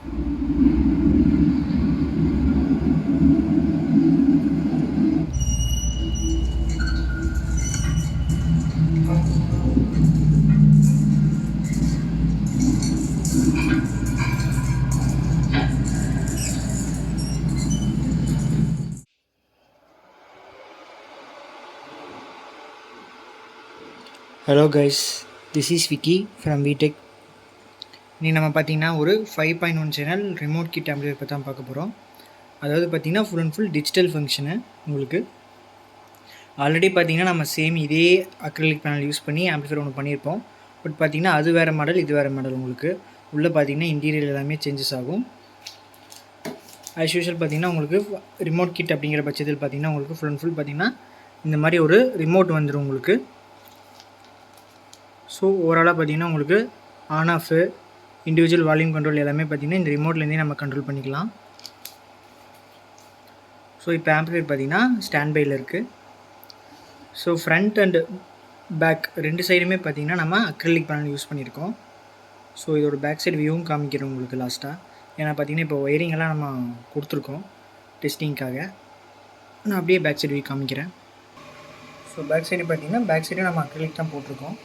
Hello guys, this is Vicky from Vitech. இன்றைக்கி நம்ம பார்த்திங்கன்னா ஒரு 5.1 சேனல் ரிமோட் கிட் ஆம்பிளிஃபையர் பற்றி தான் பார்க்க போகிறோம். அதாவது பார்த்திங்கன்னா full and full digital function. உங்களுக்கு ஆல்ரெடி பார்த்திங்கன்னா நம்ம சேம் இதே அக்ரிலிக் பேனல் யூஸ் பண்ணி ஆம்பிளிஃபையர் ஒன்று பண்ணியிருப்போம். பட் பார்த்திங்கன்னா அது வேறு மாடல், இது வேறு மாடல். உங்களுக்கு உள்ளே பார்த்திங்கன்னா இன்டீரியர் எல்லாமே சேஞ்சஸ் ஆகும். ஆஸ் யூஷுவல் பார்த்திங்கன்னா உங்களுக்கு ரிமோட் கிட் அப்படிங்கிற பட்சத்தில் பார்த்திங்கன்னா உங்களுக்கு ஃபுல் அண்ட் ஃபுல் பார்த்திங்கன்னா இந்த மாதிரி ஒரு ரிமோட் வந்துடும் உங்களுக்கு. ஸோ ஓவராலாக பார்த்திங்கன்னா உங்களுக்கு on off, individual volume control எல்லாமே பார்த்திங்கன்னா இந்த ரிமோட்லேருந்தே நம்ம கண்ட்ரோல் பண்ணிக்கலாம். ஸோ இப்போ ஆம்பிளிஃபையர் பார்த்திங்கன்னா ஸ்டாண்ட் பையில் இருக்குது. ஸோ ஃப்ரண்ட் அண்டு பேக் ரெண்டு சைடுமே பார்த்திங்கன்னா நம்ம அக்ரிலிக் பேனல் யூஸ் பண்ணியிருக்கோம். ஸோ இதோட பேக் சைடு வியூவும் காமிக்கிறோம் உங்களுக்கு லாஸ்ட்டாக. ஏன்னா பார்த்திங்கன்னா இப்போ ஒயரிங்கெல்லாம் நம்ம கொடுத்துருக்கோம் டெஸ்டிங்காக. நான் அப்படியே பேக் சைடு வியூ காமிக்கிறேன். ஸோ பேக் சைடு பார்த்திங்கன்னா பேக் சைடு நம்ம அக்ரிலிக் தான் போட்டிருக்கோம்.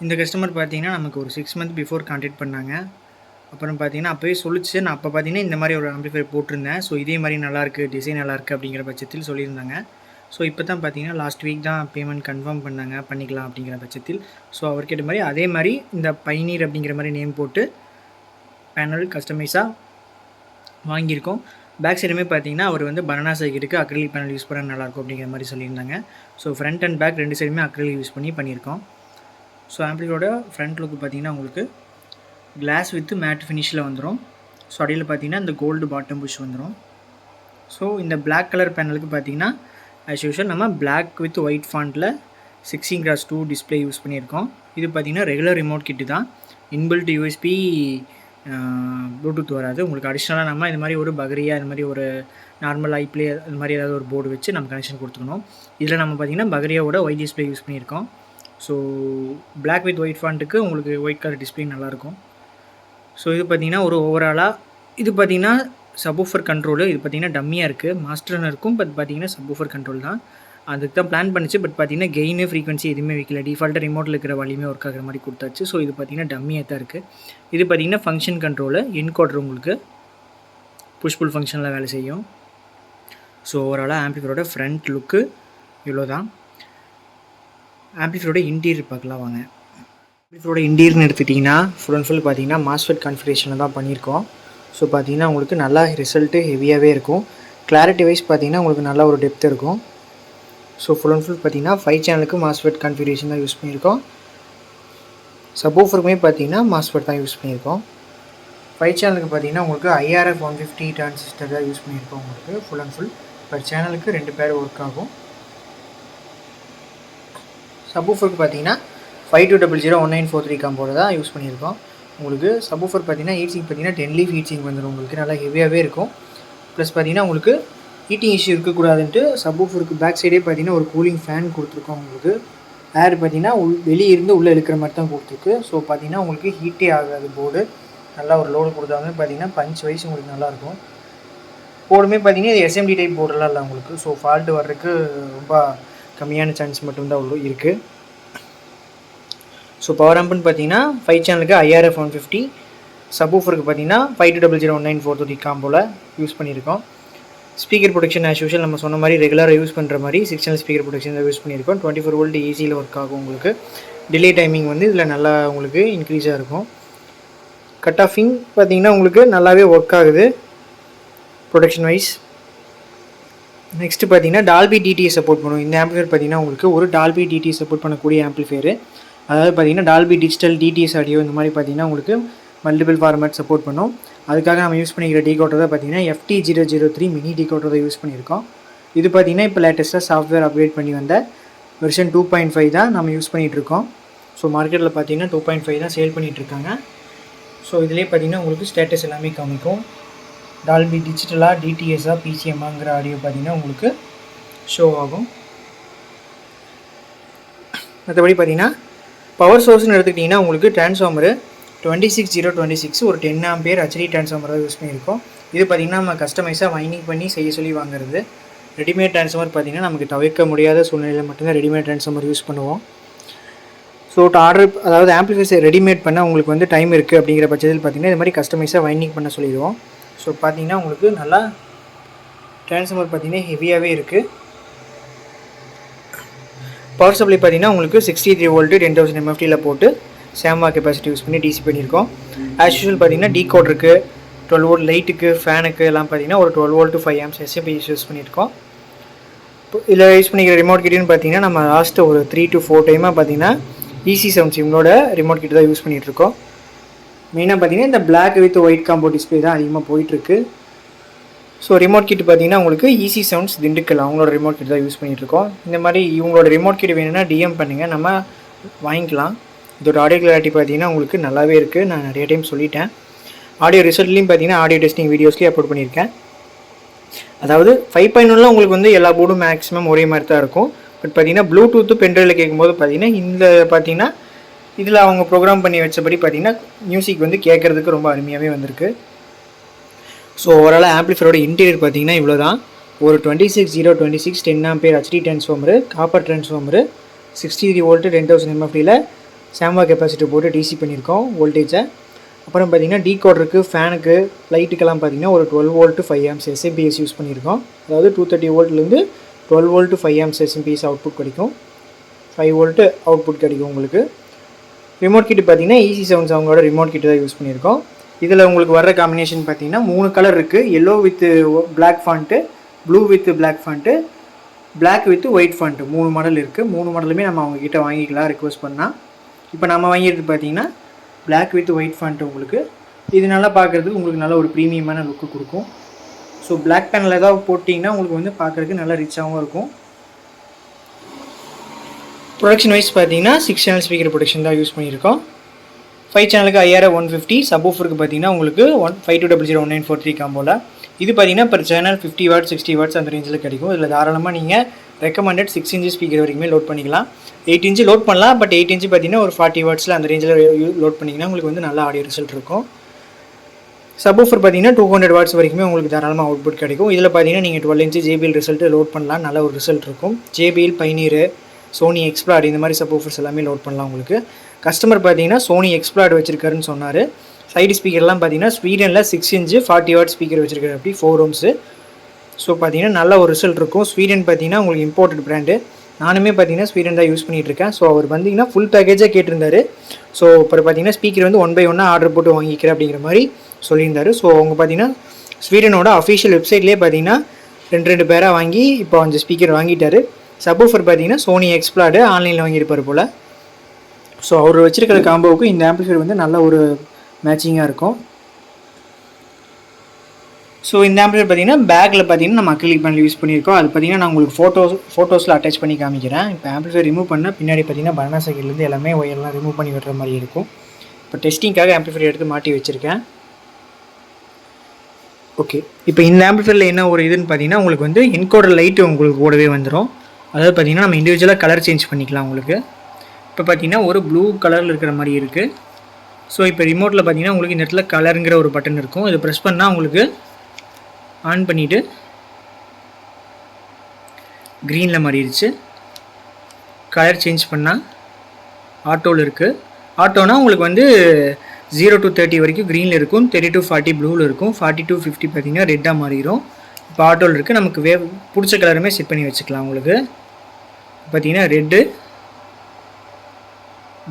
இந்த கஸ்டமர் பார்த்திங்கன்னா நமக்கு ஒரு 6 மந்த் பிஃபோர் கான்டாக்ட் பண்ணாங்க. அப்புறம் பார்த்திங்கன்னா அப்போவே சொல்லிச்சு. நான் அப்போ பார்த்திங்கன்னா இந்த மாதிரி ஒரு ஆம்பிளிஃபையர் போட்டிருந்தேன். ஸோ இதே மாதிரி நல்லாயிருக்கு, டிசைன் நல்லாயிருக்கு அப்படிங்கிற பட்சத்தில் சொல்லியிருந்தாங்க. ஸோ இப்போ தான் பார்த்திங்கன்னா லாஸ்ட் வீக் தான் பேமெண்ட் கன்ஃபார்ம் பண்ணாங்க, பண்ணிக்கலாம் அப்படிங்கிற பட்சத்தில். ஸோ அவர் கேட்ட மாதிரி அதே மாதிரி இந்த பைனீர் அப்படிங்கிற மாதிரி நேம் போட்டு பேனல் கஸ்டமைஸாக வாங்கியிருக்கோம். பேக் சைடுமே பார்த்திங்கன்னா அவர் வந்து பனானா சைக்கிட்டுக்கு அக்ரிலிக் பேனல் யூஸ் பண்ண நல்லாயிருக்கும் அப்படிங்கிற மாதிரி சொல்லியிருந்தாங்க. ஸோ ஃப்ரண்ட் அண்ட் பேக் ரெண்டு சைடுமே அக்ரிலிக் யூஸ் பண்ணியிருக்கோம். ஸோ ஆம்பிளிஃபையரோட ஃப்ரண்ட் லுக்கு பார்த்திங்கன்னா உங்களுக்கு கிளாஸ் வித் மேட் ஃபினிஷில் வந்துடும். ஸோ அடியில் பார்த்திங்கன்னா இந்த கோல்டு பாட்டம் புஷ் வந்துடும். ஸோ இந்த பிளாக் கலர் பேனலுக்கு பார்த்திங்கன்னா ஆஸ் யூஷுவல் நம்ம பிளாக் வித் ஒயிட் ஃபாண்ட்டில் 16x2 டிஸ்பிளே யூஸ் பண்ணியிருக்கோம். இது பார்த்திங்கன்னா ரெகுலர் ரிமோட் கிட்டு தான். இன்பில்ட் யூஎஸ்பி ப்ளூடூத் வராது. உங்களுக்கு அடிஷ்னலாக நம்ம இது மாதிரி ஒரு பக்ரியா, இது மாதிரி ஒரு நார்மல் ஐப்ளே அது மாதிரி ஏதாவது ஒரு போர்டு வச்சு நம்ம கனெக்ஷன் கொடுத்துக்கணும். இதில் நம்ம பார்த்திங்கன்னா பக்ரியாவோட ஒயிட் டிஸ்பிளே யூஸ் பண்ணியிருக்கோம். ஸோ பிளாக் வித் ஒயிட் ஃபாண்ட்டுக்கு உங்களுக்கு ஒயிட் கலர் டிஸ்பிளே நல்லாயிருக்கும். ஸோ இது பார்த்திங்கன்னா ஒரு ஓவராலாக இது பார்த்திங்கன்னா சப்வூஃபர் கண்ட்ரோலு. இது பார்த்திங்கன்னா டம்மியாக இருக்குது, மாஸ்டர்னு இருக்கும். பட் பார்த்திங்கன்னா சப்வூஃபர் கண்ட்ரோல் தான். அதுக்கு தான் பிளான் பண்ணிச்சு. பட் பார்த்திங்கன்னா கெயின் ஃப்ரீக்வன்சி எதுவுமே வைக்கல. டிஃபால்ட்டாக ரிமோட்டில் இருக்கிற வால்யூமே ஒர்க் ஆகிற மாதிரி கொடுத்தாச்சு. ஸோ இது பார்த்திங்கன்னா டம்மியாக தான் இருக்குது. இது பார்த்திங்கன்னா ஃபங்க்ஷன் கண்ட்ரோலு, என்கோடர் உங்களுக்கு புஷ் புல் ஃபங்க்ஷனில் வேலை செய்யும். ஸோ ஓவராலாக ஆம்பிளிஃபையரோட ஃப்ரண்ட் லுக்கு இவ்வளோ தான். ஆம்பிளிஃபையரோட இன்டீரியர் பார்க்கலாம் வாங்க. ஆம்பிளிஃபையரோட இன்டீரியர்னு எடுத்துட்டிங்கன்னா ஃபுல் அண்ட் ஃபுல் பார்த்திங்கன்னா மாஸ்ஃபெட் கான்ஃபிகரேஷனில் தான் பண்ணியிருக்கோம். ஸோ பார்த்திங்கன்னா உங்களுக்கு நல்லா ரிசல்ட்டு ஹெவியாகவே இருக்கும். கிளாரிட்டி வைஸ் பார்த்திங்கன்னா உங்களுக்கு நல்ல ஒரு டெப்த் இருக்கும். ஸோ ஃபுல் அண்ட் ஃபுல் பார்த்திங்கன்னா 5 சேனலுக்கு மாஸ்ஃபெட் கான்ஃபிகரேஷன் தான் யூஸ் பண்ணியிருக்கோம். சப்வூஃபருக்குமே பார்த்திங்கன்னா மாஸ்ஃபெட் தான் யூஸ் பண்ணியிருக்கோம். 5 சேனலுக்கு பார்த்திங்கன்னா உங்களுக்கு IRF 150 டிரான்சிஸ்டர் தான் யூஸ் பண்ணியிருக்கோம். உங்களுக்கு ஃபுல் அண்ட் ஃபுல் பர் சேனலுக்கு 2 பேர் ஒர்க் ஆகும். சப்வூஃபருக்கு பார்த்திங்கன்னா 52001943 காம்போட தான் யூஸ் பண்ணியிருக்கோம். உங்களுக்கு சப்வூஃபர் பார்த்திங்கன்னா ஹீட் சிங்க் பார்த்திங்கன்னா 10 லீஃப் ஹீட் சிங்க் வந்துடும். உங்களுக்கு நல்லா ஹெவியாகவே இருக்கும். ப்ளஸ் பார்த்திங்கன்னா உங்களுக்கு ஹீட்டிங் இஷ்யூ இருக்கக்கூடாதுன்ட்டு சப்வூஃபருக்கு பேக் சைடே பார்த்திங்கன்னா ஒரு கூலிங் ஃபேன் கொடுத்துருக்கோம். உங்களுக்கு ஏர் பார்த்திங்கன்னா வெளியே இருந்து உள்ளே இழுக்கிற மாதிரி தான் கொடுத்துருக்கு. ஸோ பார்த்திங்கன்னா உங்களுக்கு ஹீட்டே ஆகாது. போர்டு நல்லா ஒரு லோடு கொடுத்தாங்க. பார்த்திங்கன்னா பஞ்ச் வைஸ் உங்களுக்கு நல்லாயிருக்கும். போர்டுமே பார்த்திங்கன்னா இது SMD டைப் போர்டெல்லாம் இல்லை உங்களுக்கு. ஸோ ஃபால்ட்டு வர்றதுக்கு ரொம்ப கம்மியான சான்ஸ் மட்டும்தான் உள்ள இருக்குது. ஸோ பவர் ஆம்புன்னு பார்த்தீங்கன்னா 5 சேனலுக்கு IRF 150, சப்வூஃபருக்கு பார்த்தீங்கன்னா 52001943 காம்போவில் யூஸ் பண்ணியிருக்கோம். ஸ்பீக்கர் ப்ரொடெக்ஷன் ஆஸ் யூஷுவல் நம்ம சொன்ன மாதிரி ரெகுலராக யூஸ் பண்ணுற மாதிரி 6 சேனல் ஸ்பீக்கர் ப்ரொடெக்ஷன் தான் யூஸ் பண்ணியிருக்கோம். 24 வோல்ட் ஏசியில் ஒர்க் ஆகும். உங்களுக்கு டிலே டைமிங் வந்து இதில் நல்லா உங்களுக்கு இன்க்ரீஸாக இருக்கும். கட் ஆஃபிங் பார்த்தீங்கன்னா உங்களுக்கு நல்லாவே ஒர்க் ஆகுது ப்ரொடெக்ஷன் வைஸ். நெக்ஸ்ட்டு பார்த்தீங்கன்னா டால்பி DTS சப்போர்ட் பண்ணும். இந்த ஆம்பிளிஃபையர் பார்த்தீங்கன்னா உங்களுக்கு ஒரு டால்பி DTS சப்போர்ட் பண்ணக்கூடிய ஆம்பிளிஃபையர். அதாவது பார்த்தீங்கன்னா டால்பி டிஜிட்டல், DTS ஆடியோ இந்த மாதிரி பார்த்தீங்கன்னா உங்களுக்கு மல்டிபிள் ஃபார்மேட் சப்போர்ட் பண்ணும். அதுக்காக நம்ம யூஸ் பண்ணிக்கிற டிகோடர் தான் பார்த்தீங்கன்னா FT003 மினி டிகோடர் தான் யூஸ் பண்ணியிருக்கோம். இது பார்த்தீங்கன்னா இப்போ லேட்டஸ்ட்டாக சாஃப்ட்வேர் அப்டேட் பண்ணி வந்த வெர்ஷன் 2.5 தான் நம்ம யூஸ் பண்ணிகிட்ருக்கோம். ஸோ மார்க்கெட்டில் பார்த்தீங்கன்னா 2.5 தான் சேல் பண்ணிகிட்ருக்காங்க. ஸோ இதிலே பார்த்தீங்கன்னா உங்களுக்கு ஸ்டேட்டஸ் எல்லாமே காமிக்கும். டால்பி டிஜிட்டலாக, DTSஆ, PCMங்கிற ஆடியோ பார்த்தீங்கன்னா உங்களுக்கு ஷோ ஆகும். மற்றபடி பார்த்தீங்கன்னா பவர் சோர்ஸ்னு எடுத்துக்கிட்டிங்கன்னா உங்களுக்கு ட்ரான்ஸ்ஃபார்மரு 26026 ஒரு 10 ஆம்பியர் ஹெச்டி ட்ரான்ஸ்ஃபார்மராக யூஸ் பண்ணியிருக்கோம். இது பார்த்திங்கன்னா நம்ம கஸ்டமைஸாக வைண்டிங் பண்ணி செய்ய சொல்லி வாங்குறது. ரெடிமேட் ட்ரான்ஸ்ஃபார்மர் பார்த்திங்கன்னா நமக்கு தவிர்க்க முடியாத சூழ்நிலையில் மட்டும்தான் ரெடிமேட் ட்ரான்ஸ்ஃபார்மர் யூஸ் பண்ணுவோம். ஸோ ஆர்டர் அதாவது ஆம்பிளிஃபையர்ஸை ரெடிமேட் பண்ண உங்களுக்கு வந்து டைம் இருக்குது அப்படிங்கிற பட்சத்தில் பார்த்திங்கன்னா இது மாதிரி கஸ்டமைஸாக வைண்டிங் பண்ண சொல்லிடுவோம். ஸோ பார்த்திங்கன்னா உங்களுக்கு நல்லா ட்ரான்ஸ்ஃபார்மர் பார்த்திங்கன்னா ஹெவியாகவே இருக்குது. பவர் சப்ளை பார்த்திங்கன்னா உங்களுக்கு 63 வோல்ட்டு 10,000 MFTயில் போட்டு சாம்வா கெப்பாசிட்டி யூஸ் பண்ணி டிசி பண்ணியிருக்கோம். ஆஸ் யூஷுவல் பார்த்திங்கன்னா டீகோட் இருக்குது, 12 வோல்ட் லைட்டுக்கு ஃபேனுக்கு எல்லாம் பார்த்திங்கன்னா ஒரு 12 வோல்ட் 5 ஆம்ஸ் எஸ்எம்பிஎஸ் யூஸ் பண்ணியிருக்கோம். இதில் யூஸ் பண்ணிக்கிற ரிமோட் கிட்டுன்னு பார்த்திங்கன்னா நம்ம லாஸ்ட்டு ஒரு 3 to 4 டைமாக பார்த்திங்கன்னா ஈஸி சவுண்ட்ஸ் இவங்களோட ரிமோட் கிட்ட தான் யூஸ் பண்ணிகிட்ருக்கோம். மெயினாக பார்த்திங்கன்னா இந்த black with white combo display தான் அதிகமாக போயிட்டுருக்கு. ஸோ ரிமோட் கிட் பார்த்திங்கன்னா உங்களுக்கு ஈஸி சவுண்ட்ஸ் திண்டுக்கல் அவங்களோட ரிமோட் கிட் தான் யூஸ் பண்ணிகிட்ருக்கோம். இந்த மாதிரி இவங்களோட ரிமோட் கிட் வேணும்னா டிஎம் பண்ணுங்கள், நம்ம வாங்கிக்கலாம். இதோட ஆடியோ கிளாரிட்டி பார்த்திங்கன்னா உங்களுக்கு நல்லாவே இருக்குது. நான் நிறைய டைம் சொல்லிட்டேன். ஆடியோ ரிசல்ட்லேயும் பார்த்திங்கன்னா ஆடியோ டெஸ்டிங் வீடியோஸ்லேயும் அப்லோட் பண்ணியிருக்கேன். அதாவது 5.1 உங்களுக்கு வந்து எல்லா போர்டும் மேக்ஸிமம் ஒரே மாதிரி தான் இருக்கும். பட் பார்த்திங்கன்னா ப்ளூடூத்து பென்ட்ரைவில் கேட்கும்போது பார்த்திங்கன்னா இந்த பார்த்திங்கன்னா இதில் அவங்க ப்ரோக்ராம் பண்ணி வச்சபடி பார்த்திங்கன்னா மியூசிக் வந்து கேட்குறதுக்கு ரொம்ப அருமையாகவே வந்திருக்கு. ஸோ ஓவரால் ஆம்பிளிஃபையரோட இன்டீரியர் பார்த்திங்கன்னா இவ்வளோ தான். ஒரு 26026 10 ampere HT transformer, copper transformer, 63 volt 10,000 MFTயில் சாம்வா கெப்பாசிட்டி போட்டு டிசி பண்ணியிருக்கோம் வோல்டேஜை. அப்புறம் பார்த்திங்கன்னா டீகோட் இருக்குது, ஃபேனுக்கு லைட்டுக்கெல்லாம் பார்த்திங்கன்னா ஒரு 12 வோல்ட்டு 5 ஆம்ஸ் எஸ்எம்பிஎஸ் யூஸ் பண்ணியிருக்கோம். அதாவது 230 வோல்ட்லேருந்து 12 வோல்ட்டு 5 ஆம்ஸ் எஸ்எம்பிஎஸ் அவுட்புட் கிடைக்கும், 5 வோல்ட்டு அவுட்புட் கிடைக்கும் உங்களுக்கு. ரிமோட் கிட்டு பார்த்திங்கன்னா ஈஸி சவுண்ட்ஸ் அவங்களோட ரிமோட் கிட்டு தான் யூஸ் பண்ணியிருக்கோம். இதில் உங்களுக்கு வர்ற காம்பினேஷன் பார்த்திங்கன்னா 3 கலர் இருக்குது. Yellow with black font, blue with black font, black with white font 3 model இருக்குது. 3 மாடலுமே நம்ம அவங்கக்கிட்ட வாங்கிக்கலாம் ரிக்வஸ்ட் பண்ணால். இப்போ நம்ம வாங்கியிருக்கிறது பார்த்திங்கன்னா பிளாக் வித் ஒயிட் ஃபாண்ட்டு உங்களுக்கு. இது நல்லா பார்க்குறதுக்கு உங்களுக்கு நல்ல ஒரு ப்ரீமியமான லுக்கு கொடுக்கும். ஸோ பிளாக் பேனல் ஏதாவது போட்டிங்கன்னா உங்களுக்கு வந்து பார்க்குறதுக்கு நல்லா ரிச்சாகவும் இருக்கும். ப்ரொடக்ஷன் வைஸ் பார்த்தீங்கன்னா 6 சேனல் ஸ்பீக்கர் ப்ரொடக்ஷன் தான் யூஸ் பண்ணியிருக்கோம். 5 சேனலுக்கு IR 150, சப்வூஃபருக்கு பார்த்தீங்கன்னா உங்களுக்கு 52001943 காம்போவில். இது பார்த்தீங்கன்னா per சேனல் 50 வாட்ஸ் 60 வாட்ஸ் அந்த ரேஞ்சில் கிடைக்கும். இதில் தாராளமாக நீங்கள் ரெக்கமெண்டட் 6 இன்ச் ஸ்பீக்கர் வரைக்குமே லோட் பண்ணிக்கலாம். 8 இன்ச்சு லோட் பண்ணலாம், பட் 8 இன்ச்சு பார்த்தீங்கன்னா ஒரு 40 வாட்ஸில் அந்த ரேஞ்சில் லோட் பண்ணிங்கன்னா உங்களுக்கு வந்து நல்ல ஆடியோ ரிசல்ட் இருக்கும். சப்வூஃபர் பார்த்தீங்கன்னா 200 வாட்ஸ் வரைக்குமே உங்களுக்கு தாராளமாக அவுட்புட் கிடைக்கும். இதில் பார்த்தீங்கன்னா நீங்கள் 12 இன்ச்சு JBL ரிசல்ட்டு லோட் பண்ணலாம், நல்ல ஒரு ரிசல்ட் இருக்கும். JBL, பைனியர், சோனி எக்ஸ்ப்ளாட் இந்த மாதிரி சப்வூஃபர்ஸ் எல்லாமே லோட் பண்ணலாம் உங்களுக்கு. கஸ்டமர் பார்த்தீங்கன்னா சோனி எக்ஸ்ப்ளாட் வச்சிருக்காருன்னு சொன்னார். சைடு ஸ்பீக்கர்லாம் பார்த்தீங்கன்னா ஸ்வீடனில் 6 இன்ச்சு 40 வாட் ஸ்பீக்கர் வச்சிருக்காரு, அப்படி 4 ஓம்ஸு. ஸோ பார்த்தீங்கன்னா நல்ல ஒரு ரிசல்ட் இருக்கும். ஸ்வீடன் பார்த்தீங்கன்னா உங்களுக்கு இம்போர்ட்டட் பிராண்டு. நானுமே பார்த்தீங்கன்னா ஸ்வீடன் தான் யூஸ் பண்ணிகிட்ருக்கேன். ஸோ அவர் பார்த்தீங்கன்னா ஃபுல் பேக்கேஜாக கேட்டிருந்தாரு. ஸோ இப்போ பார்த்தீங்கன்னா ஸ்பீக்கர் வந்து 1 by 1 ஆர்டர் போட்டு வாங்கிக்கிறேன் அப்படிங்கிற மாதிரி சொல்லியிருந்தாரு. ஸோ அவங்க பார்த்தீங்கன்னா ஸ்வீடனோட அஃபிஷியல் வெப்சைட்லேயே பார்த்தீங்கன்னா 2 பேராக வாங்கி இப்போ அந்த ஸ்பீக்கர் வாங்கிட்டார். சப்வூஃபர் பார்த்தீங்கன்னா சோனி எக்ஸ்ப்ளாட் ஆன்லைனில் வாங்கியிருப்பார் போல். ஸோ அவர் வச்சிருக்கிற காம்போவுக்கு இந்த ஆம்பிளிஃபையர் வந்து நல்ல ஒரு மேட்சிங்காக இருக்கும். ஸோ இந்த ஆம்பிளிஃபையர் பார்த்தீங்கன்னா பேக்கில் பார்த்தீங்கன்னா நம்ம அக்ரிலிக் பேனல் யூஸ் பண்ணியிருக்கோம். அது பார்த்தீங்கன்னா நான் உங்களுக்கு ஃபோட்டோஸில் அட்டாச் பண்ணி காமிக்கிறேன். இப்போ ஆம்பிளிஃபையர் ரிமூவ் பண்ணால் பின்னாடி பார்த்தீங்கன்னா பனானா சைக்கிள்லேருந்து எல்லாமே ஒயர்லாம் ரிமூவ் பண்ணி விடுற மாதிரி இருக்கும். இப்போ டெஸ்டிங்காக ஆம்பிளிஃபையர் எடுத்து மாட்டி வச்சுருக்கேன். ஓகே, இப்போ இந்த ஆம்பிளிஃபையரில் என்ன ஒரு இதுன்னு பார்த்தீங்கன்னா உங்களுக்கு வந்து என்கோடர் லைட்டு உங்களுக்கு கூடவே வந்துடும். அதாவது பார்த்தீங்கன்னா நம்ம இண்டிவிஜுவலாக கலர் சேஞ்ச் பண்ணிக்கலாம் உங்களுக்கு. இப்போ பார்த்தீங்கன்னா ஒரு ப்ளூ கலரில் இருக்கிற மாதிரி இருக்குது. ஸோ இப்போ ரிமோட்டில் பார்த்தீங்கன்னா உங்களுக்கு இந்த இடத்துல கலருங்கிற ஒரு பட்டன் இருக்கும். இதை ப்ரெஸ் பண்ணால் உங்களுக்கு ஆன் பண்ணிவிட்டு க்ரீனில் மாறிடுச்சு. கலர் சேஞ்ச் பண்ணால் ஆட்டோவில் இருக்குது. ஆட்டோனா உங்களுக்கு வந்து 0 to 30 வரைக்கும் க்ரீனில் இருக்கும், 30 to 40 ப்ளூவில் இருக்கும், 40 to 50 பார்த்தீங்கன்னா ரெட்டாக மாறிடும். இப்போ ஆட்டோவில் இருக்குது. நமக்கு பிடிச்ச கலருமே செட் பண்ணி வச்சுக்கலாம். உங்களுக்கு பார்த்தீங்கன்னா red,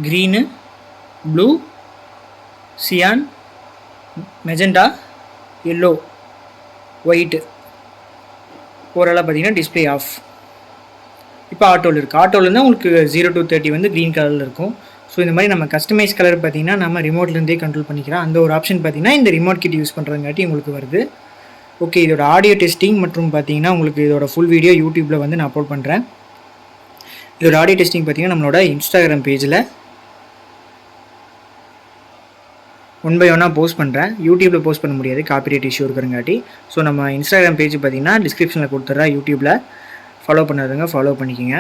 green, blue, cyan, magenta, yellow, white ஓரளவு பார்த்தீங்கன்னா டிஸ்பிளே ஆஃப். இப்போ ஆட்டோவில் இருக்குது. ஆட்டோவில் இருந்தால் உங்களுக்கு 0 to 30 வந்து க்ரீன் கலரில் இருக்கும். ஸோ இந்த மாதிரி நம்ம கஸ்டமைஸ் கலர் பார்த்திங்கன்னா நம்ம ரிமோட்லேருந்தே கண்ட்ரோல் பண்ணிக்கலாம். அந்த ஒரு ஆப்ஷன் பார்த்திங்கன்னா இந்த ரிமோட் கிட் யூஸ் பண்ணுறதுங்காட்டி உங்களுக்கு வருது. ஓகே, இதோட ஆடியோ டெஸ்டிங் மற்றும் பார்த்திங்கன்னா உங்களுக்கு இதோட ஃபுல் வீடியோ யூடியூப்பில் வந்து நான் அப்லோட் பண்ணுறேன். இதோட ஆடியோ டெஸ்டிங் பார்த்திங்கன்னா நம்மளோட இன்ஸ்டாகிராம் பேஜில் 1 by 1 போஸ்ட் பண்ணுறேன். யூடியூப்பில் போஸ்ட் பண்ண முடியாது, காப்பிரைட் இஷ்யூ இருக்கிறங்காட்டி. ஸோ நம்ம இன்ஸ்டாகிராம் பேஜ் பார்த்திங்கன்னா டிஸ்கிரிப்ஷனில் கொடுத்துட்றேன். யூடியூப்பில் ஃபாலோ பண்ணாதுங்க, ஃபாலோ பண்ணிக்கோங்க.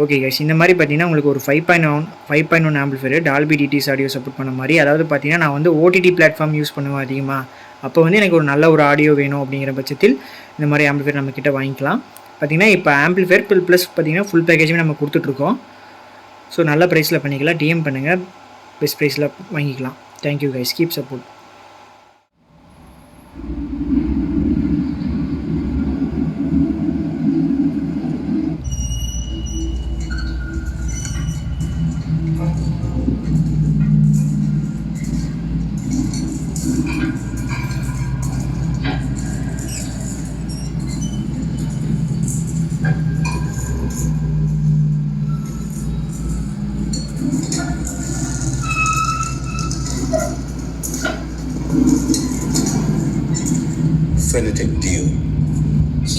ஓகே கைஸ், இந்த மாதிரி பார்த்தீங்கன்னா உங்களுக்கு ஒரு 5.1 amplifier Dolby TDS audio support பண்ண மாதிரி. அதாவது பார்த்தீங்கன்னா நான் வந்து ஓடிடி பிளாட்ஃபார்ம் யூஸ் பண்ணுவேன் அதிகமாக. அப்போ வந்து எனக்கு ஒரு நல்ல ஒரு ஆடியோ வேணும் அப்படிங்கிற பட்சத்தில் இந்த மாதிரி ஆம்பிளிஃபையர் நம்மக்கிட்ட வாங்கிக்கலாம். பார்த்தீங்கன்னா இப்போ ஆம்பிளிஃபையர் ப்ளஸ் பார்த்தீங்கன்னா ஃபுல் பேக்கேஜுமே நம்ம கொடுத்துட்ருக்கோம். ஸோ நல்ல ப்ரைஸில் பண்ணிக்கலாம். டிஎம் பண்ணுங்கள், பெஸ்ட் ப்ரைஸில் வாங்கிக்கலாம். Thank you guys, keep support.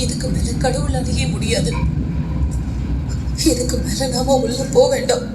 இதுக்கு மேல கடவுள் அறிய முடியாது. இதுக்கு மேல நாம உள்ள போக வேண்டாம்.